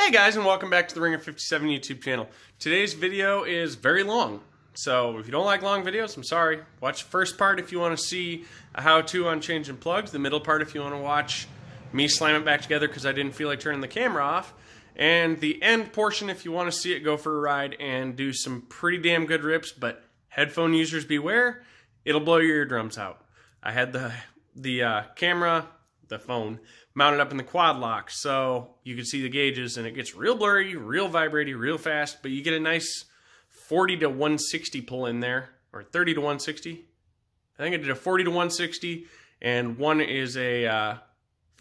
Hey guys, and welcome back to the Ringer 57 YouTube channel. Today's video is very long, so if you don't like long videos, I'm sorry. Watch the first part if you want to see a how-to on changing plugs, the middle part if you want to watch me slam it back together because I didn't feel like turning the camera off, and the end portion if you want to see it go for a ride and do some pretty damn good rips, but headphone users beware, it'll blow your eardrums out. I had the camera, the phone, mounted up in the quad lock so you can see the gauges, and it gets real blurry, real vibraty, real fast, but you get a nice 40 to 160 pull in there, or 30 to 160. I think I did a 40 to 160, and one is a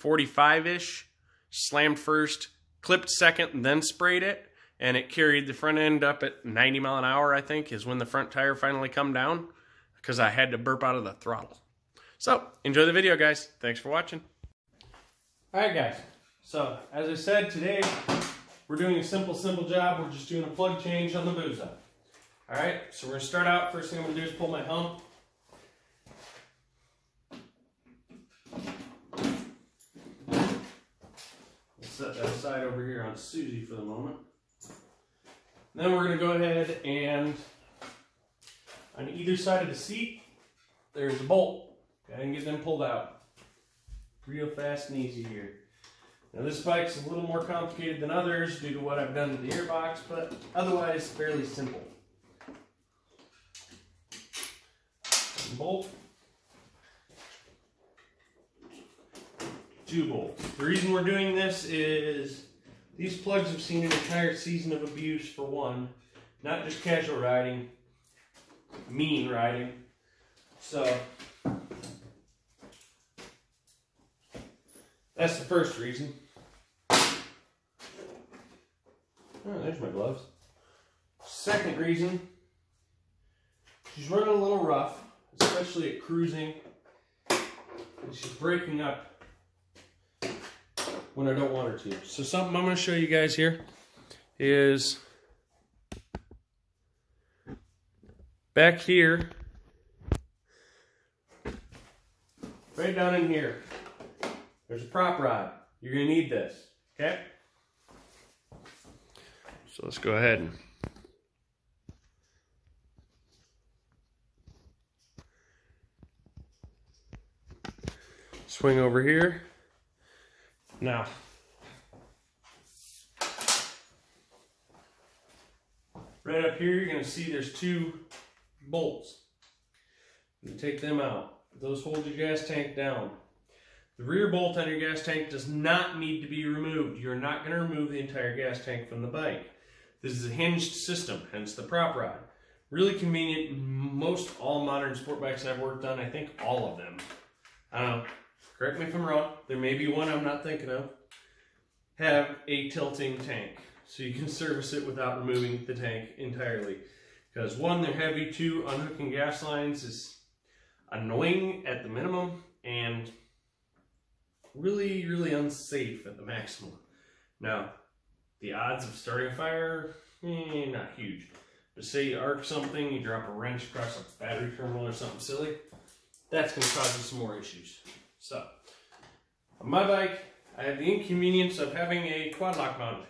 45-ish, slammed first, clipped second, and then sprayed it, and it carried the front end up at 90 mile an hour, I think, is when the front tire finally come down, because I had to burp out of the throttle. So, enjoy the video, guys. Thanks for watching. Alright guys, so as I said, today we're doing a simple job. We're just doing a plug change on the Buza. Alright, so we're going to start out. First thing I'm going to do is pull my hump. Let's set that aside over here on Susie for the moment. Then we're going to go ahead and on either side of the seat, there's a bolt. Go ahead and get them pulled out. Real fast and easy here. Now this bike's a little more complicated than others due to what I've done to the airbox, but otherwise fairly simple. Bolt. 2 bolts. The reason we're doing this is these plugs have seen an entire season of abuse for one, not just casual riding, mean riding. So that's the first reason. Oh, there's my gloves. Second reason, she's running a little rough, especially at cruising. And she's breaking up when I don't want her to. So something I'm going to show you guys here is back here, right down in here. There's a prop rod. You're going to need this, okay? So let's go ahead and swing over here. Now, right up here, you're going to see there's 2 bolts. You take them out. Those hold your gas tank down. The rear bolt on your gas tank does not need to be removed. You're not going to remove the entire gas tank from the bike. This is a hinged system, hence the prop rod. Really convenient. Most all modern sport bikes I've worked on, I think all of them, I don't know, correct me if I'm wrong, there may be one I'm not thinking of, have a tilting tank. So you can service it without removing the tank entirely. Because 1, they're heavy, 2, unhooking gas lines is annoying at the minimum, and really unsafe at the maximum. Now, the odds of starting a fire, not huge. But say you arc something, you drop a wrench across a battery terminal or something silly, that's going to cause you some more issues. So, on my bike, I have the inconvenience of having a quad lock mounted.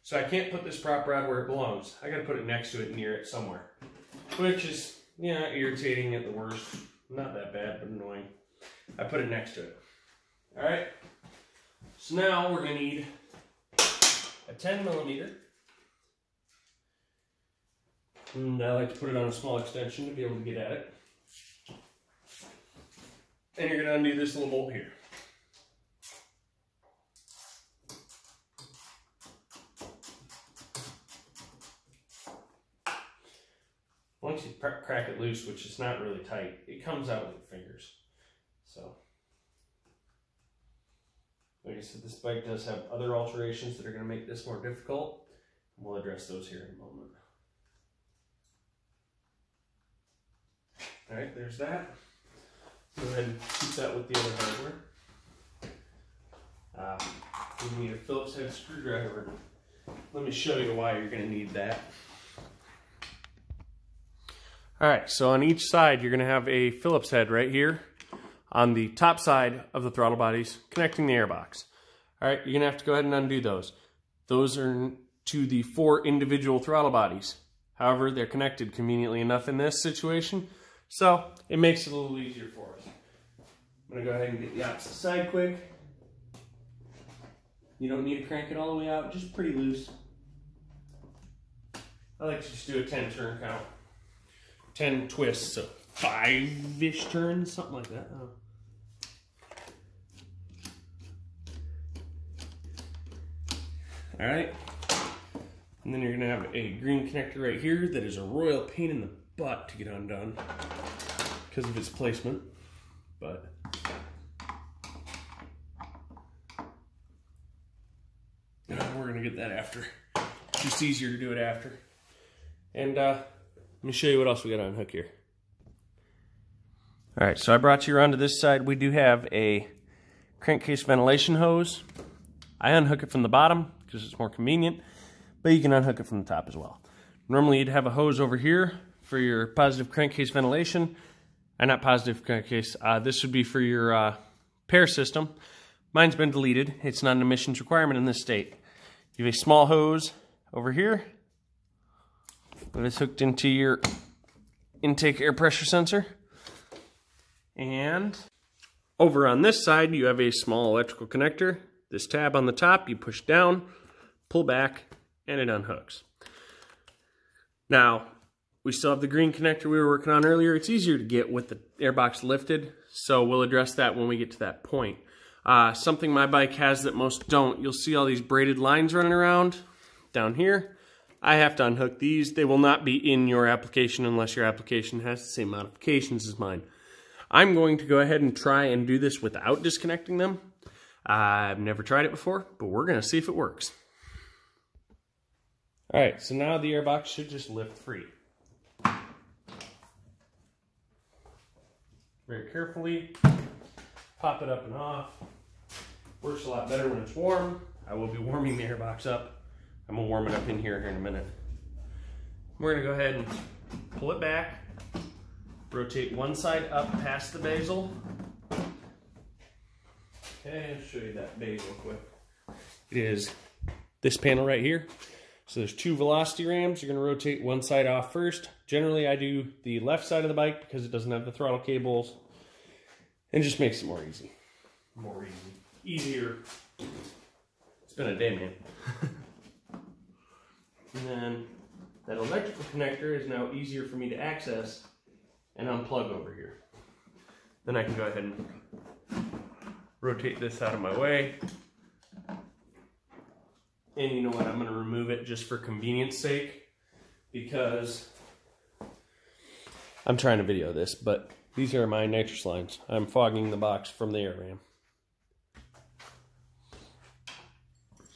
So I can't put this prop rod where it belongs. I got to put it next to it, near it somewhere. Which is, irritating at the worst. Not that bad, but annoying. I put it next to it. Alright, so now we're going to need a 10mm, and I like to put it on a small extension to be able to get at it. And you're going to undo this little bolt here. Once you crack it loose, which is not really tight, it comes out with your fingers. So, like I said, this bike does have other alterations that are going to make this more difficult. We'll address those here in a moment. Alright, there's that. Go ahead and keep that with the other hardware. You need a Phillips head screwdriver. Let me show you why you're going to need that. Alright, so on each side you're going to have a Phillips head right here on the top side of the throttle bodies connecting the airbox. All right, you're gonna have to go ahead and undo those. those are to the 4 individual throttle bodies. However, they're connected conveniently enough in this situation, so it makes it a little easier for us. I'm going to go ahead and get the opposite side quick. You don't need to crank it all the way out, just pretty loose. I like to just do a 10 turn count. 10 twists, so 5-ish turns, something like that. Oh. All right, and then you're gonna have a green connector right here that is a royal pain in the butt to get undone because of its placement, but we're gonna get that after. It's just easier to do it after. And let me show you what else we got on hook here. All right, so I brought you around to this side. We do have a crankcase ventilation hose. I unhook it from the bottom because it's more convenient, but you can unhook it from the top as well. Normally you'd have a hose over here for your positive crankcase ventilation. Not positive crankcase. This would be for your pair system. Mine's been deleted. It's not an emissions requirement in this state. You have a small hose over here that is hooked into your intake air pressure sensor. And over on this side, you have a small electrical connector. This tab on the top, you push down, pull back, and it unhooks. Now, we still have the green connector we were working on earlier. It's easier to get with the airbox lifted, so we'll address that when we get to that point. Something my bike has that most don't, you'll see all these braided lines running around down here. I have to unhook these. They will not be in your application unless your application has the same modifications as mine. I'm going to go ahead and try and do this without disconnecting them. I've never tried it before, but we're going to see if it works. All right, so now the airbox should just lift free. Very carefully, pop it up and off. Works a lot better when it's warm. I will be warming the airbox up. I'm going to warm it up in here in a minute. We're going to go ahead and pull it back. Rotate one side up past the bezel. Okay, I'll show you that bezel quick. It is this panel right here. So there's 2 velocity rams. You're going to rotate one side off first. Generally, I do the left side of the bike because it doesn't have the throttle cables. And it just makes it more easy. Easier. It's been a day, man. And then that electrical connector is now easier for me to access and unplug over here. Then I can go ahead and rotate this out of my way. And you know what, I'm going to remove it just for convenience sake because I'm trying to video this, but these are my nitrous lines. I'm fogging the box from the air ram.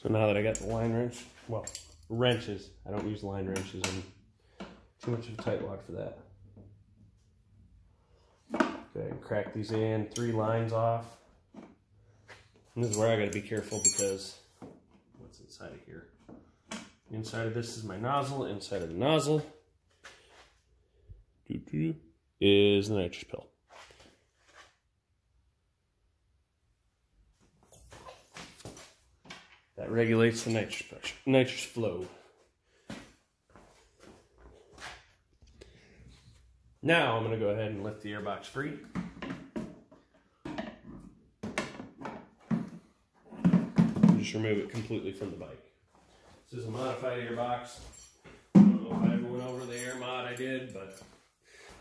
So now that I got the line wrench, well, wrenches, I don't use line wrenches, I'm too much of a tightwad for that. Go ahead and crack these in, 3 lines off. And this is where I gotta be careful because what's inside of here? Inside of this is my nozzle. Inside of the nozzle is the nitrous pill. That regulates the nitrous pressure, nitrous flow. Now I'm going to go ahead and lift the airbox free. Just remove it completely from the bike. This is a modified airbox. I don't know if I ever went over the air mod I did, but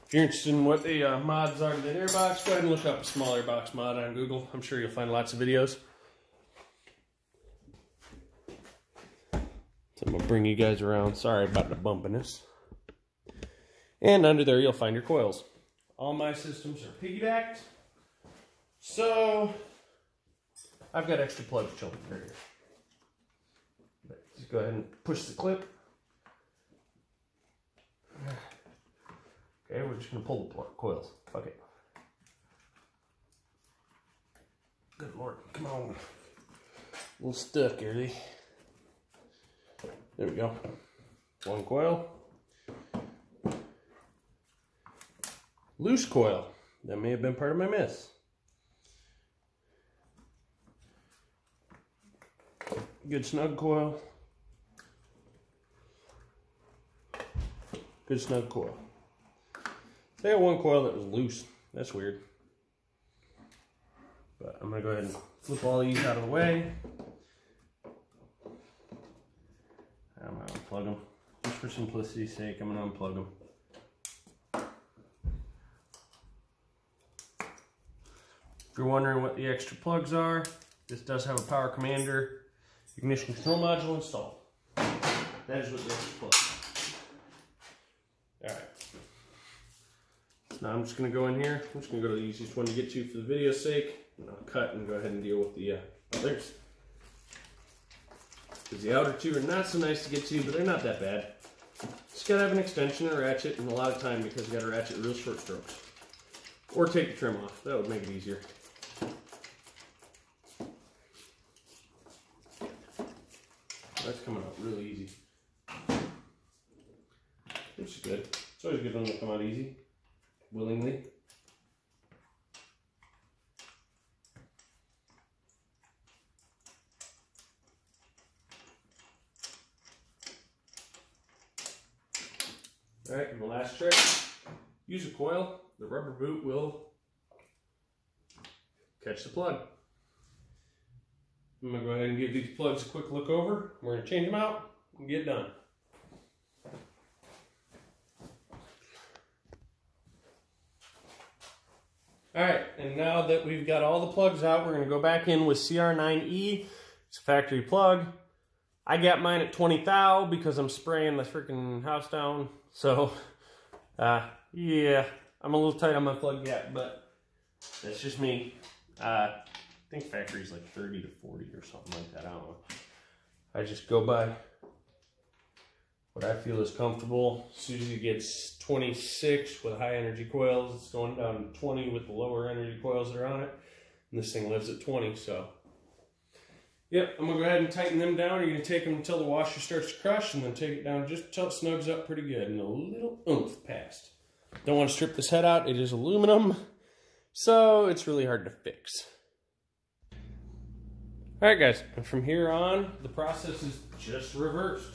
if you're interested in what the mods are to the airbox, go ahead and look up a small airbox mod on Google. I'm sure you'll find lots of videos. So I'm going to bring you guys around. Sorry about the bumpiness. And under there you'll find your coils. All my systems are piggybacked. So I've got extra plugs chilling right here. But just go ahead and push the clip. Okay, we're just going to pull the coils. Fuck it. Good Lord, come on. A little stuck, early. There we go. One coil. Loose coil. That may have been part of my miss. Good snug coil. Good snug coil. They got one coil that was loose. That's weird. But I'm going to go ahead and flip all these out of the way. I'm going to unplug them. Just for simplicity's sake, I'm going to unplug them. If you're wondering what the extra plugs are, this does have a power commander ignition control module installed. That is what the extra plugs are. Alright. So now I'm just going to go in here. I'm just going to go to the easiest one to get to for the video's sake. And I'll cut and go ahead and deal with the others. Because the outer two are not so nice to get to, but they're not that bad. Just got to have an extension or ratchet and a lot of time because you got to ratchet real short strokes. Or take the trim off. That would make it easier. That's coming out really easy. Which is good. It's always good when they come out easy. Willingly. Alright, and the last trick. Use a coil. The rubber boot will catch the plug. I'm going to go ahead and give these plugs a quick look over. We're going to change them out and get done. Alright, and now that we've got all the plugs out, we're going to go back in with CR9E. It's a factory plug. I got mine at 20 thou because I'm spraying the freaking house down. So, yeah, I'm a little tight on my plug gap, but that's just me. I think factory's like 30 to 40 or something like that. I don't know. I just go by what I feel is comfortable. Susie gets 26 with high energy coils. It's going down to 20 with the lower energy coils that are on it. And this thing lives at 20, so. Yep, I'm going to go ahead and tighten them down. You're going to take them until the washer starts to crush and then take it down just until it snugs up pretty good and a little oomph passed. Don't want to strip this head out. It is aluminum, so it's really hard to fix. Alright guys, and from here on, the process is just reversed.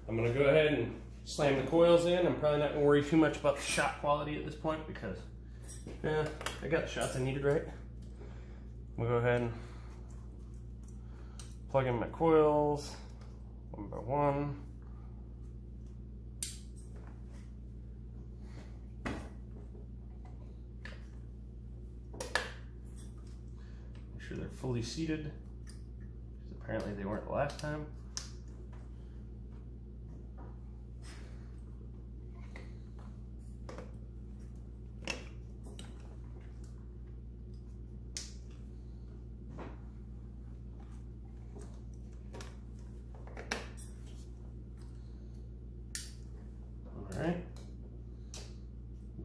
I'm going to go ahead and slam the coils in. I'm probably not going to worry too much about the shot quality at this point because, yeah, I got the shots I needed, right? I'm going to go ahead and plug in my coils one by one. Make sure they're fully seated, because apparently they weren't the last time. Alright,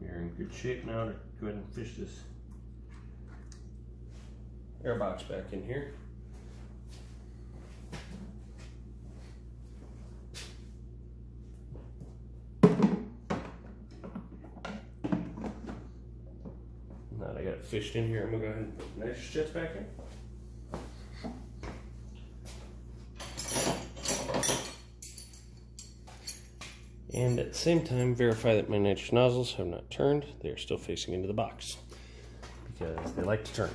we're in good shape now to go ahead and fish this air box back in here. Now that I got it fished in here, I'm going to go ahead and put the nitrous jets back in. And at the same time, verify that my nitrous nozzles have not turned. They are still facing into the box because they like to turn.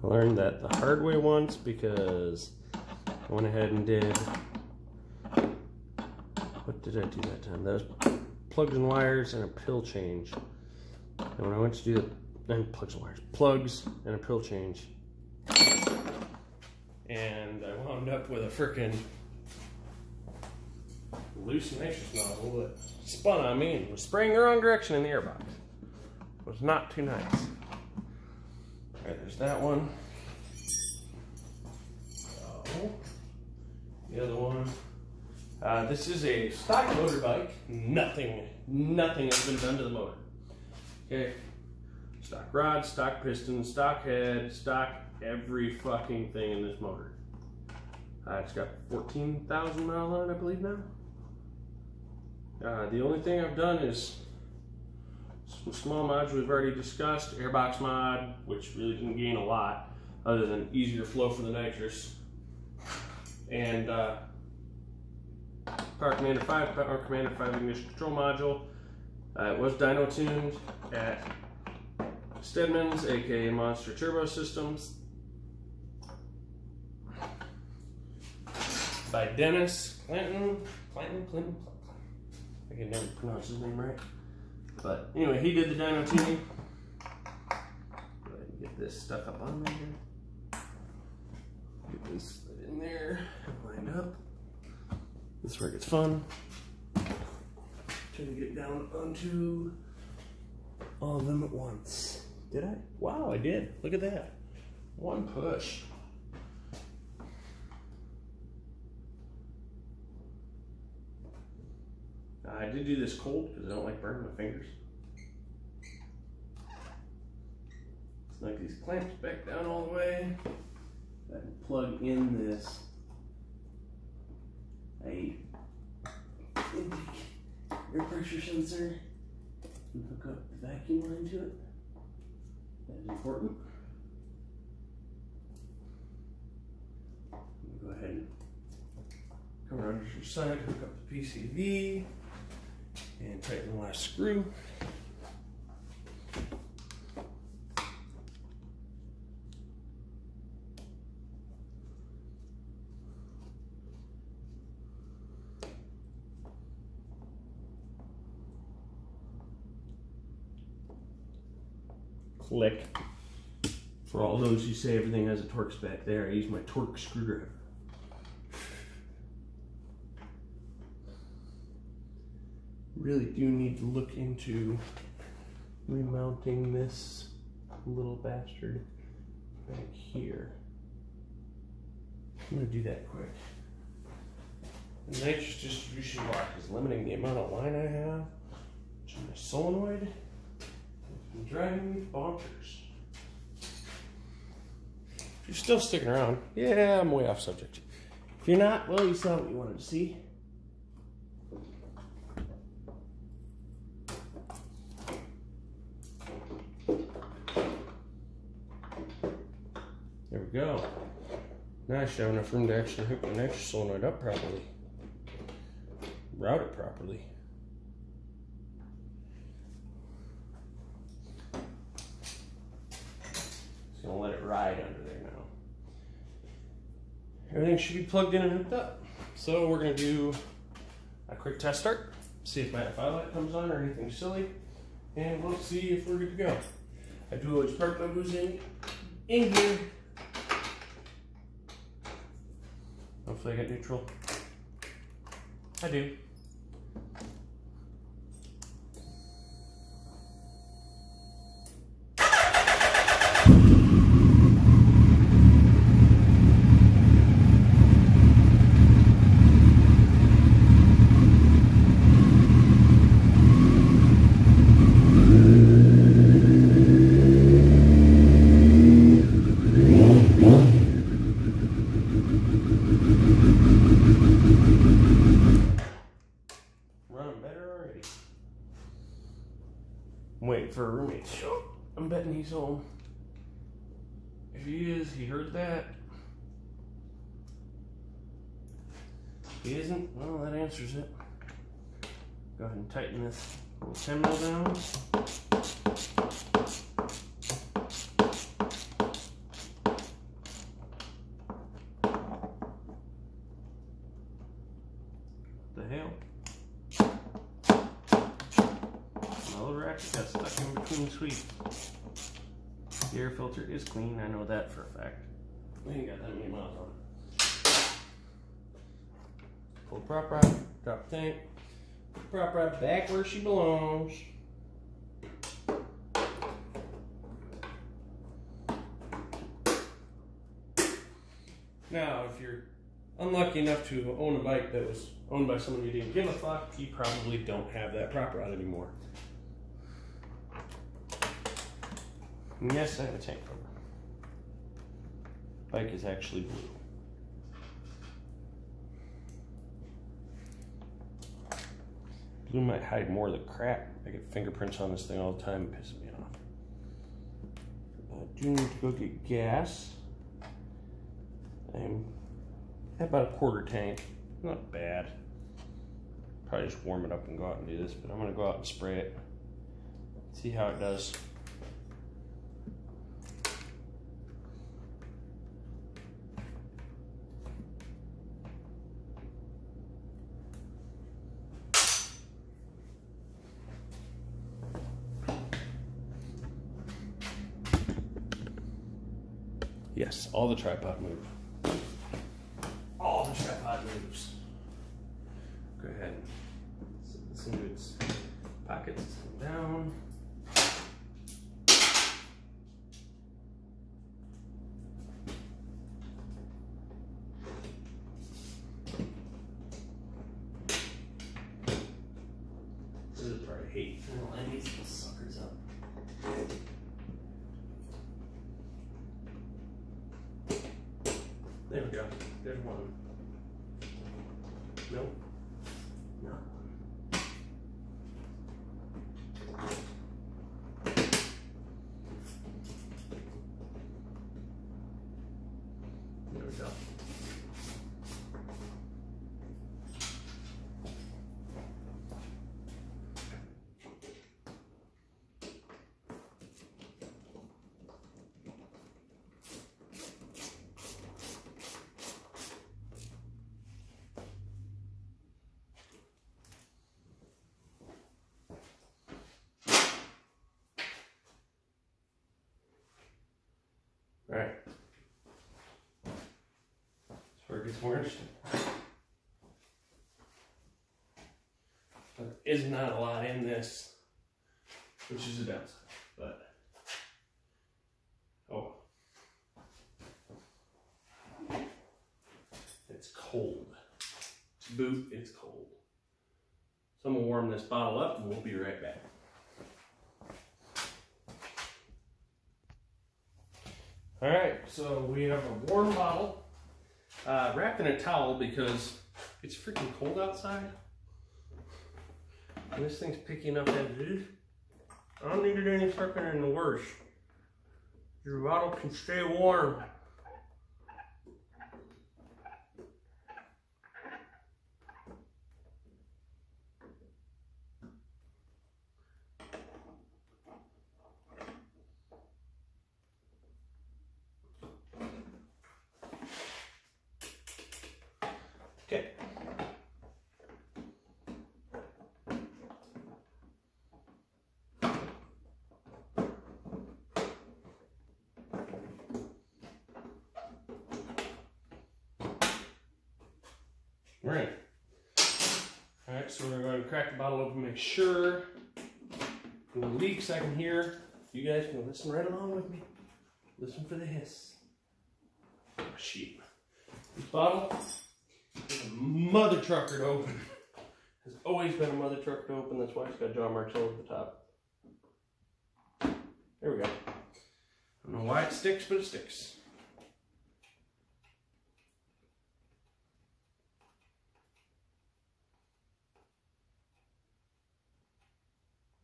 I learned that the hard way once because I went ahead and did, what did I do that time? That was plugs and wires and a pill change. And when I went to do the, plugs and wires, plugs and a pill change. And I wound up with a frickin' loose nitrous nozzle that spun on me and was spraying the wrong direction in the airbox. It was not too nice. Alright, there's that one. So, the other one, This is a stock motorbike. Nothing has been done to the motor. Okay, stock rod, stock piston, stock head, stock every fucking thing in this motor. It's got 14,000 miles on it, I believe now. The only thing I've done is some small mods we've already discussed. Airbox mod, which really didn't gain a lot, other than easier flow for the nitrous. And Power Commander 5 ignition control module. It was dyno tuned at Steadman's, aka Monster Turbo Systems, by Dennis Clinton. I can never pronounce his name right. But anyway, he did the dyno tuning. Go ahead and get this stuck up on there. Get this in there, lined up. This is where it gets fun. Try to get down onto all of them at once. Did I? Wow, I did. Look at that. One push. I did do this cold because I don't like burning my fingers. Snug these clamps back down all the way. I can plug in this intake air pressure sensor and hook up the vacuum line to it. That is important. Go ahead and come around to your side, hook up the PCV, and tighten the last screw. Click. For all those who say everything has a Torx back there, I use my Torx screwdriver. Really do need to look into remounting this little bastard back here. I'm going to do that quick. The nitrous distribution block is limiting the amount of line I have to my solenoid. It's been driving me bonkers. If you're still sticking around, yeah, I'm way off subject. If you're not, well, you saw what you wanted to see. There we go. Now I should have enough room to actually hook the nitrous solenoid up properly. Route it properly. Just gonna let it ride under there now. Everything should be plugged in and hooked up. So we're gonna do a quick test start, see if my FI light comes on or anything silly, and we'll see if we're good to go. I do always park my booze in gear. Hopefully I get neutral. I do. I'm waiting for a roommate. I'm betting he's home. If he is, he heard that. If he isn't, well, that answers it. Go ahead and tighten this little 10 mil down. What the hell? Got stuck in between sweeps. The air filter is clean, I know that for a fact. We ain't got that many miles on it. Pull the prop rod, drop the tank, put the prop rod back where she belongs. Now, if you're unlucky enough to own a bike that was owned by someone who didn't give a fuck, you probably don't have that prop rod anymore. And yes, I have a tank cover. Bike is actually blue. Blue might hide more of the crap. I get fingerprints on this thing all the time, it pisses me off. I do need to go get gas. I'm at about a quarter tank. Not bad. Probably just warm it up and go out and do this, but I'm gonna go out and spray it. See how it does. Yes, all the tripod move. All the tripod moves. Go ahead. Set this into its pockets. Down. This is the part I hate. I'll line these little suckers up. There we go. There's one. Nope. Not one. There we go. All right. That's where it gets more interesting. There is not a lot in this, which is a downside, but oh, it's cold. To boot, it's cold. So I'm gonna warm this bottle up and we'll be right back. All right, so we have a warm bottle wrapped in a towel because it's freaking cold outside. And this thing's picking up as it is. I don't need it any fucking worse. Your bottle can stay warm. Okay. Right. All right, so we're going to crack the bottle open, make sure no leaks I can hear. You guys can listen right along with me. Listen for the hiss. Oh, shit. This bottle is a mother trucker to open. Has always been a mother trucker to open. That's why it's got jaw marks all over the top. There we go. I don't know why it sticks, but it sticks.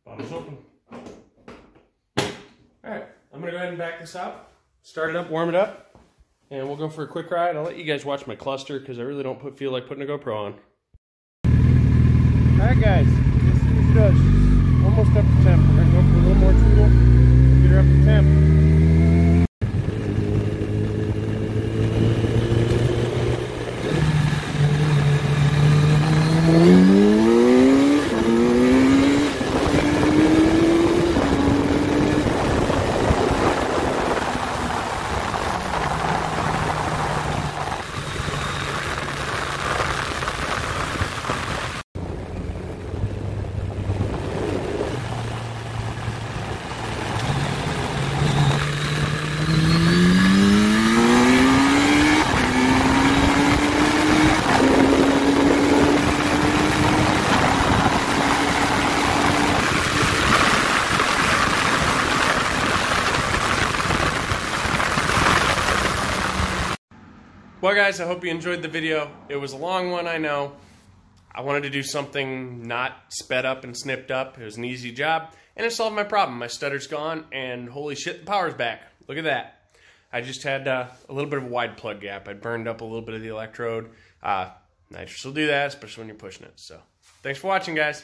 Bottle's open. Alright, I'm going to go ahead and back this up, start it up, warm it up, and we'll go for a quick ride. I'll let you guys watch my cluster because I really don't feel like putting a GoPro on. Alright guys, this is almost up to temp. We're going to go for a little more tool, get her up to temp. Well, guys, I hope you enjoyed the video. It was a long one, I know. I wanted to do something not sped up and snipped up. It was an easy job, and it solved my problem. My stutter's gone, and holy shit, the power's back. Look at that. I just had a little bit of a wide plug gap. I burned up a little bit of the electrode. Nitrous will do that, especially when you're pushing it. So, thanks for watching, guys.